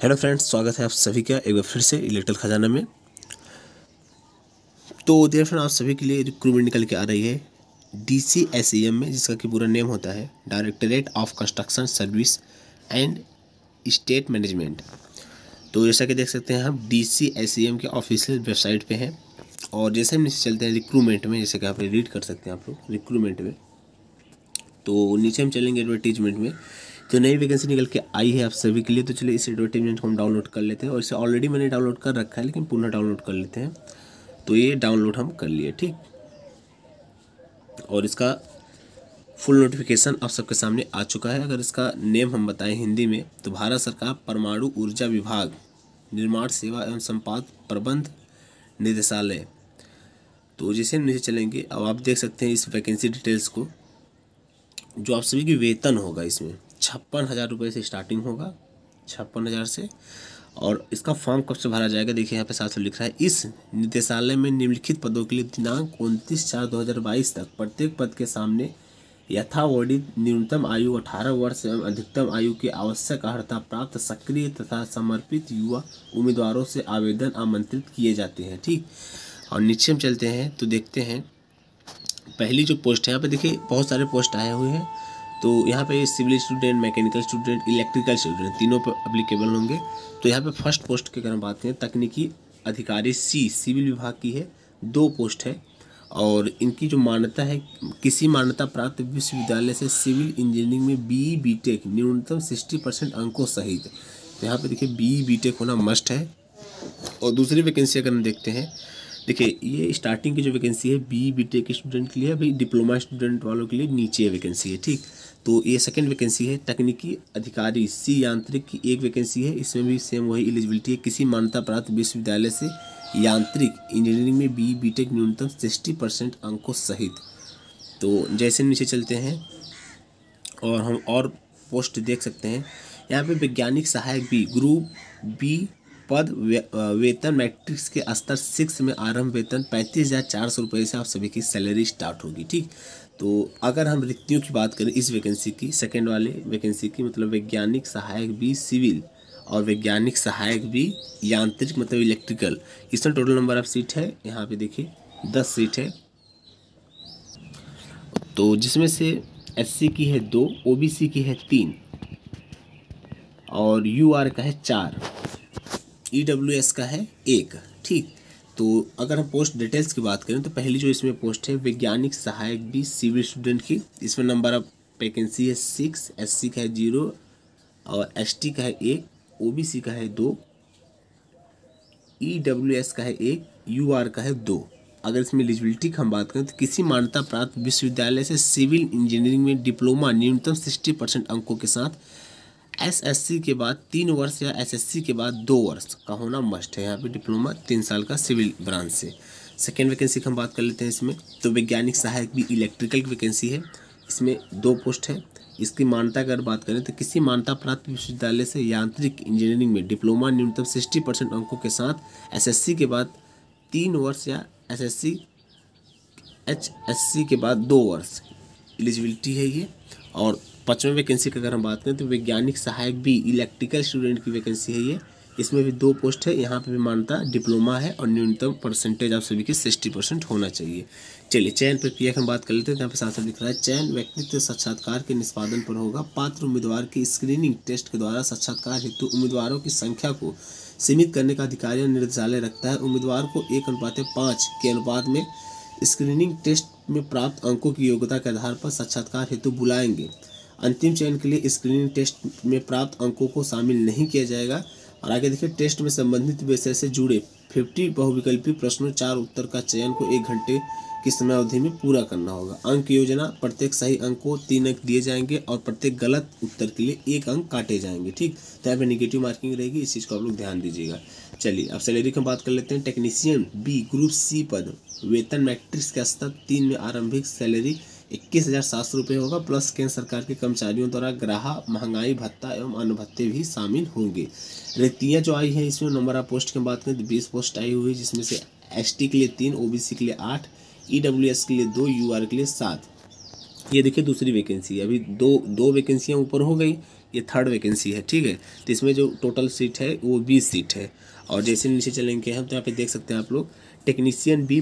Hello friends, स्वागत है आप सभी का एक बार फिर से इलेक्ट्रिकल खजाना में। तो डियर फ्रेंड, आप सभी के लिए रिक्रूटमेंट निकल के आ रही है DCSEM में, जिसका कि पूरा नेम होता है directorate of construction service and state management. तो जैसा कि देख सकते हैं हम DCSEM के ऑफिशियल वेबसाइट पे हैं। और जैसे हम नीचे चलते हैं रिक्रूटमेंट में, जैसे कि आप रीड कर सकते हैं आप लोग रिक्रूटमेंट में, तो नीचे हम चलेंगे एडवर्टीजमेंट में। तो नई वैकेंसी निकल के आई है आप सभी के लिए। तो चलिए इस एडवर्टीजमेंट को हम डाउनलोड कर लेते हैं, और इसे ऑलरेडी मैंने डाउनलोड कर रखा है, लेकिन पुनः डाउनलोड कर लेते हैं। तो ये डाउनलोड हम कर लिए, ठीक। और इसका फुल नोटिफिकेशन आप सबके सामने आ चुका है। अगर इसका नेम हम बताएं हिंदी में, तो भारत सरकार परमाणु ऊर्जा विभाग निर्माण सेवा एवं संपाद प्रबंध निदेशालय। तो जैसे हम नीचे चलेंगे, अब आप देख सकते हैं इस वैकेंसी डिटेल्स को। जो आप सभी की वेतन होगा इसमें 56,000 रुपये से स्टार्टिंग होगा, 56,000 से। और इसका फॉर्म कब से भरा जाएगा, देखिए यहाँ पे साथ में लिख रहा है, इस निदेशालय में निम्नलिखित पदों के लिए दिनांक 29/4/2022 तक प्रत्येक पद के सामने यथावर्णित न्यूनतम आयु 18 वर्ष एवं अधिकतम आयु की आवश्यक अर्हता प्राप्त सक्रिय तथा समर्पित युवा उम्मीदवारों से आवेदन आमंत्रित किए जाते हैं, ठीक। और नीचे हम चलते हैं तो देखते हैं पहली जो पोस्ट है, यहाँ पे देखिए बहुत सारे पोस्ट आए हुए हैं। तो यहाँ पे civil student, mechanical student, electrical student तीनों पर एप्लीकेबल होंगे। तो यहाँ पे फर्स्ट पोस्ट की अगर हम बात करें, तकनीकी अधिकारी C सिविल विभाग की है, 2 पोस्ट है। और इनकी जो मान्यता है, किसी मान्यता प्राप्त विश्वविद्यालय से सिविल इंजीनियरिंग में BE BTech न्यूनतम 60% अंकों सहित। तो यहाँ पे देखिए BE BTech होना मस्ट है। और दूसरी वैकेंसी अगर हम देखते हैं, देखिए ये स्टार्टिंग की जो वैकेंसी है BE BTech स्टूडेंट के लिए, अभी डिप्लोमा स्टूडेंट वालों के लिए नीचे वैकेंसी है, ठीक। तो ये सेकंड वैकेंसी है तकनीकी अधिकारी C यांत्रिक की एक वैकेंसी है। इसमें भी सेम वही एलिजिबिलिटी है, किसी मान्यता प्राप्त विश्वविद्यालय से यांत्रिक इंजीनियरिंग में BE BTech न्यूनतम 60% अंकों सहित। तो जैसे नीचे चलते हैं और हम और पोस्ट देख सकते हैं, यहाँ पे वैज्ञानिक सहायक B ग्रुप B पद वेतन मैट्रिक्स के स्तर 6 में आरंभ वेतन 35,400 रुपये से आप सभी की सैलरी स्टार्ट होगी, ठीक। तो अगर हम रिक्तियों की बात करें इस वैकेंसी की, सेकेंड वाले वैकेंसी की, मतलब वैज्ञानिक सहायक B सिविल और वैज्ञानिक सहायक B यांत्रिक मतलब इलेक्ट्रिकल, इसमें टोटल नंबर ऑफ सीट है यहाँ पे देखिए 10 सीट है। तो जिसमें से SC की है 2, OBC की है 3 और UR का है 4, EWS का है 1, ठीक। तो अगर हम पोस्ट डिटेल्स की बात करें, तो पहली जो इसमें पोस्ट है वैज्ञानिक सहायक B सिविल स्टूडेंट की, इसमें नंबर ऑफ वैकेंसी है 6, SC का है 0 और ST का है 1, OBC का है 2, EWS का है 1, UR का है 2। अगर इसमें एलिजिबिलिटी की हम बात करें, तो किसी मान्यता प्राप्त विश्वविद्यालय से सिविल इंजीनियरिंग में डिप्लोमा न्यूनतम 60% अंकों के साथ SSC के बाद 3 वर्ष या SSC के बाद 2 वर्ष का होना मस्ट है। यहाँ पे डिप्लोमा 3 साल का सिविल ब्रांच से। सेकेंड वैकेंसी की हम बात कर लेते हैं इसमें, तो वैज्ञानिक सहायक भी इलेक्ट्रिकल की वैकेंसी है, इसमें 2 पोस्ट है। इसकी मान्यता अगर बात करें, तो किसी मान्यता प्राप्त विश्वविद्यालय से यांत्रिक इंजीनियरिंग में डिप्लोमा न्यूनतम 60% अंकों के साथ SSC के बाद 3 वर्ष या HSC के बाद 2 वर्ष एलिजिबिलिटी है ये। और 5वें वैकेंसी की अगर हम बात करें, तो वैज्ञानिक सहायक भी इलेक्ट्रिकल स्टूडेंट की वैकेंसी है ये, इसमें भी 2 पोस्ट है। यहाँ पे भी मान्यता डिप्लोमा है और न्यूनतम परसेंटेज आप सभी के 60% होना चाहिए। चलिए चयन प्रक्रिया की हम बात कर लेते हैं। यहाँ पे साथ साथ दिख रहा है, चयन व्यक्तित्व साक्षात्कार के निष्पादन पर होगा। पात्र उम्मीदवार की स्क्रीनिंग टेस्ट के द्वारा साक्षात्कार हेतु उम्मीदवारों की संख्या को सीमित करने का अधिकारी निर्देशालय रखता है। उम्मीदवार को 1:5 के अनुपात में स्क्रीनिंग टेस्ट में प्राप्त अंकों की योग्यता के आधार पर साक्षात्कार हेतु बुलाएंगे। अंतिम चयन के लिए स्क्रीनिंग टेस्ट में प्राप्त अंकों को शामिल नहीं किया जाएगा। और आगे देखिए, टेस्ट में संबंधित विषय से जुड़े 50 बहुविकल्पी प्रश्नों 4 उत्तर का चयन को 1 घंटे की समय अवधि में पूरा करना होगा। अंक योजना, प्रत्येक सही अंक को 3 अंक दिए जाएंगे और प्रत्येक गलत उत्तर के लिए 1 अंक काटे जाएंगे, ठीक। तो यहाँ पे निगेटिव मार्किंग रहेगी, इस चीज़ को आप लोग ध्यान दीजिएगा। चलिए अब सैलरी की बात कर लेते हैं। टेक्नीशियन B ग्रुप C पद वेतन मैट्रिक्स के स्तर 3 में आरंभिक सैलरी 21,700 रुपये होगा, प्लस केंद्र सरकार के कर्मचारियों द्वारा ग्राहक महंगाई भत्ता एवं अन्य भत्ते भी शामिल होंगे। रिक्तियाँ जो आई हैं इसमें नंबर ऑफ पोस्ट की बात करें, तो 20 पोस्ट आई हुई है, जिसमें से ST के लिए 3, OBC के लिए 8, EWS के लिए 2, UR के लिए 7। ये देखिए दूसरी वैकेंसी, अभी दो वैकेंसियाँ ऊपर हो गई, ये थर्ड वैकेंसी है, ठीक है। तो इसमें जो टोटल सीट है वो 20 सीट है। और जैसे नीचे चलेंगे हम तो यहाँ पे देख सकते हैं आप लोग, टेक्नीशियन बी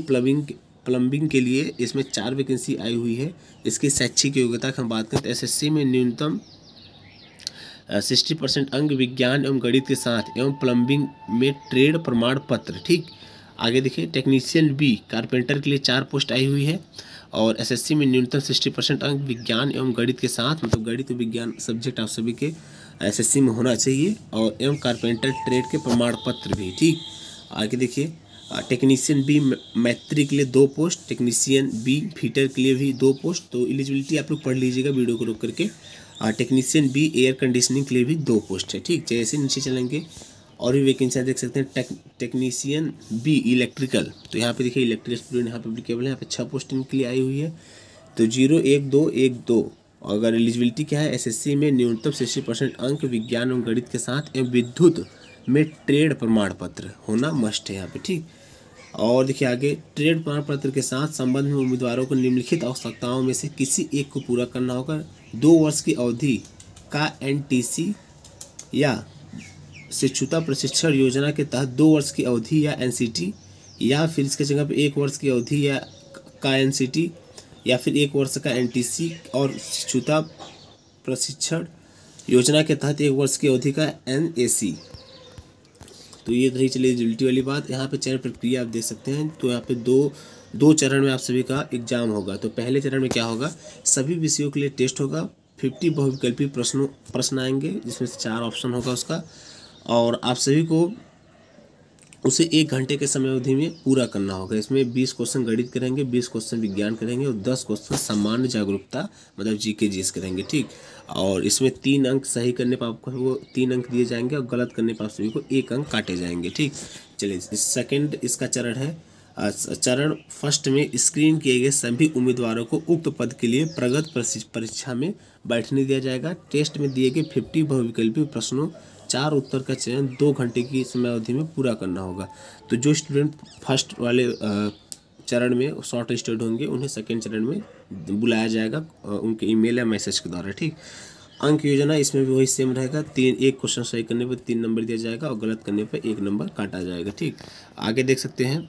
प्लम्बिंग के लिए इसमें 4 वैकेंसी आई हुई है। इसकी शैक्षिक योग्यता की हम बात करें तो एसएससी में न्यूनतम 60% अंक विज्ञान एवं गणित के साथ एवं प्लम्बिंग में ट्रेड प्रमाण पत्र, ठीक। आगे देखिए, टेक्नीशियन बी कारपेंटर के लिए 4 पोस्ट आई हुई है और एसएससी में न्यूनतम 60% अंक विज्ञान एवं गणित के साथ, मतलब गणित विज्ञान सब्जेक्ट आप सभी के एसएससी में होना चाहिए, और एवं कारपेंटर ट्रेड के प्रमाण पत्र भी, ठीक। आगे देखिए, टेक्नीशियन बी मैत्री के लिए 2 पोस्ट, टेक्नीशियन बी फीटर के लिए भी 2 पोस्ट। तो एलिजिबिलिटी आप लोग पढ़ लीजिएगा वीडियो को रोक करके। टेक्नीशियन बी एयर कंडीशनिंग के लिए भी 2 पोस्ट है, ठीक। जैसे नीचे चलेंगे और भी वैकेंसियाँ देख सकते हैं। टेक्नीशियन बी इलेक्ट्रिकल, तो यहाँ पे देखिए इलेक्ट्रिकल स्टूडेंट यहाँ पे एप्लीकेबल है, यहाँ पे 6 पोस्ट इनके लिए आई हुई है। तो 01212, अगर एलिजिबिलिटी क्या है, एसएससी में न्यूनतम 60% अंक विज्ञान एवं गणित के साथ एवं विद्युत में ट्रेड प्रमाण पत्र होना मस्ट है यहाँ पे, ठीक। और देखिए आगे, ट्रेड प्रमाण पत्र के साथ संबंध में उम्मीदवारों को निम्नलिखित आवश्यकताओं में से किसी एक को पूरा करना होगा। 2 वर्ष की अवधि का एनटीसी या शिक्षुता प्रशिक्षण योजना के तहत 2 वर्ष की अवधि या एनसीटी, या फिर इसके जगह पे 1 वर्ष की अवधि या का एनसीटी, या फिर 1 वर्ष का एनटीसी और शिक्षुता प्रशिक्षण योजना के तहत 1 वर्ष की अवधि का एनएसी। तो ये रही चलिए एलिजिबिलिटी वाली बात। यहाँ पे चयन प्रक्रिया आप देख सकते हैं। तो यहाँ पे दो चरण में आप सभी का एग्जाम होगा। तो पहले चरण में क्या होगा, सभी विषयों के लिए टेस्ट होगा, 50 बहुविकल्पी प्रश्न आएंगे जिसमें से 4 ऑप्शन होगा उसका, और आप सभी को उसे 1 घंटे के समय अवधि में पूरा करना होगा। इसमें 20 क्वेश्चन गणित करेंगे, 20 क्वेश्चन विज्ञान करेंगे और 10 क्वेश्चन सामान्य जागरूकता मतलब जीके जीएस करेंगे, ठीक। और इसमें 3 अंक सही करने पर आपको वो 3 अंक दिए जाएंगे और गलत करने पर आप सभी को 1 अंक काटे जाएंगे, ठीक। चलिए, सेकंड इसका चरण है। चरण फर्स्ट में स्क्रीन किए गए सभी उम्मीदवारों को उक्त पद के लिए प्रगत परीक्षा में बैठने दिया जाएगा। टेस्ट में दिए गए 50 बहुविकल्पी प्रश्नों 4 उत्तर का चयन 2 घंटे की समय अवधि में पूरा करना होगा। तो जो स्टूडेंट फर्स्ट वाले चरण में शॉर्ट लिस्टेड होंगे उन्हें सेकंड चरण में बुलाया जाएगा उनके ईमेल या मैसेज के द्वारा, ठीक। अंक योजना इसमें भी वही सेम रहेगा। 1 क्वेश्चन सही करने पर 3 नंबर दिया जाएगा और गलत करने पर 1 नंबर काटा जाएगा, ठीक। आगे देख सकते हैं,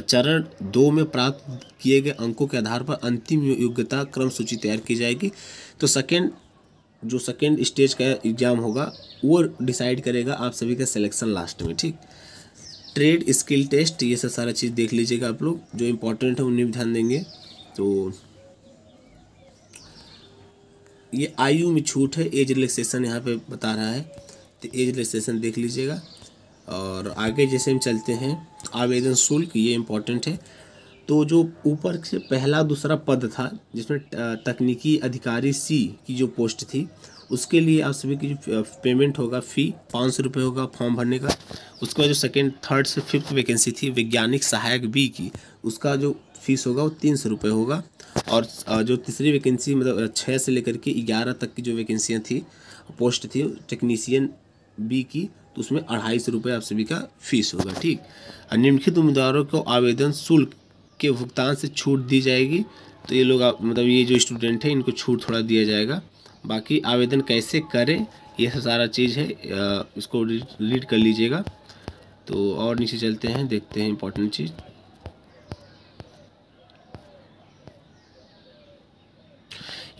चरण 2 में प्राप्त किए गए अंकों के आधार पर अंतिम योग्यता क्रम सूची तैयार की जाएगी। तो सेकंड स्टेज का एग्जाम होगा वो डिसाइड करेगा आप सभी का सिलेक्शन लास्ट में, ठीक। ट्रेड स्किल टेस्ट, ये सब सारा चीज़ देख लीजिएगा आप लोग, जो इम्पोर्टेंट है उन्हें भी ध्यान देंगे। तो ये आयु में छूट है, एज रिलैक्सेशन यहाँ पे बता रहा है, तो एज रिलैक्सेशन देख लीजिएगा। और आगे जैसे हम चलते हैं, आवेदन शुल्क, ये इम्पोर्टेंट है। तो जो ऊपर से पहला दूसरा पद था जिसमें तकनीकी अधिकारी सी की जो पोस्ट थी, उसके लिए आप सभी की जो पेमेंट होगा, फ़ी 500 रुपये होगा फॉर्म भरने का। उसके बाद जो सेकंड थर्ड से 5th वैकेंसी थी वैज्ञानिक सहायक बी की, उसका जो फीस होगा वो 300 रुपये होगा। और जो तीसरी वैकेंसी मतलब 6 से लेकर के 11 तक की जो वैकेंसियाँ थी, पोस्ट थी टेक्नीशियन बी की, तो उसमें 250 रुपये आप सभी का फीस होगा, ठीक। निम्नलिखित उम्मीदवारों को आवेदन शुल्क के भुगतान से छूट दी जाएगी। तो ये लोग मतलब ये जो स्टूडेंट है इनको छूट थोड़ा दिया जाएगा। बाकी आवेदन कैसे करें ये सारा चीज़ है, इसको रीड कर लीजिएगा। तो और नीचे चलते हैं, देखते हैं इंपॉर्टेंट चीज़।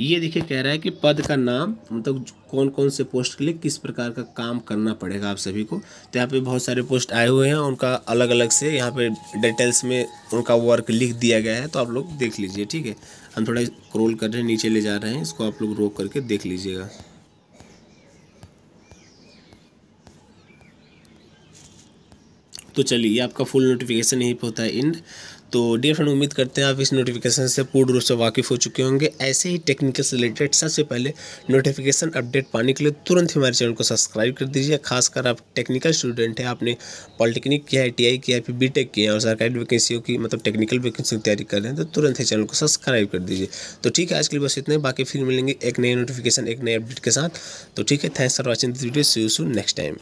ये देखिए कह रहा है कि पद का नाम, मतलब कौन कौन से पोस्ट के लिए किस प्रकार का काम करना पड़ेगा आप सभी को। तो यहाँ पे बहुत सारे पोस्ट आए हुए हैं, उनका अलग अलग से यहाँ पे डिटेल्स में उनका वर्क लिख दिया गया है, तो आप लोग देख लीजिए, ठीक है। हम थोड़ा स्क्रॉल कर रहे हैं, नीचे ले जा रहे हैं, इसको आप लोग रोक करके देख लीजिएगा। तो चलिए, आपका फुल नोटिफिकेशन यहीं पे होता है एंड। तो डियर फ्रेंड, उम्मीद करते हैं आप इस नोटिफिकेशन से पूर्ण रूप से वाकिफ़ हो चुके होंगे। ऐसे ही टेक्निकल से रिलेटेड सबसे पहले नोटिफिकेशन अपडेट पाने के लिए तुरंत ही हमारे चैनल को सब्सक्राइब कर दीजिए। खासकर आप टेक्निकल स्टूडेंट हैं, आपने पॉलिटेक्निक किया है, TI किया है, फिर BTech किया है और सरकारी वैकेंसियों की मतलब टेक्निकल वैकेंसी की तैयारी कर रहे हैं, तो तुरंत ही चैनल को सब्सक्राइब कर दीजिए। तो ठीक है, आज के लिए बस इतना ही। बाकी फिर मिलेंगे एक नए नोटिफिकेशन एक नए अपडेट के साथ। तो ठीक है, thanks for watching this video, see you soon next time.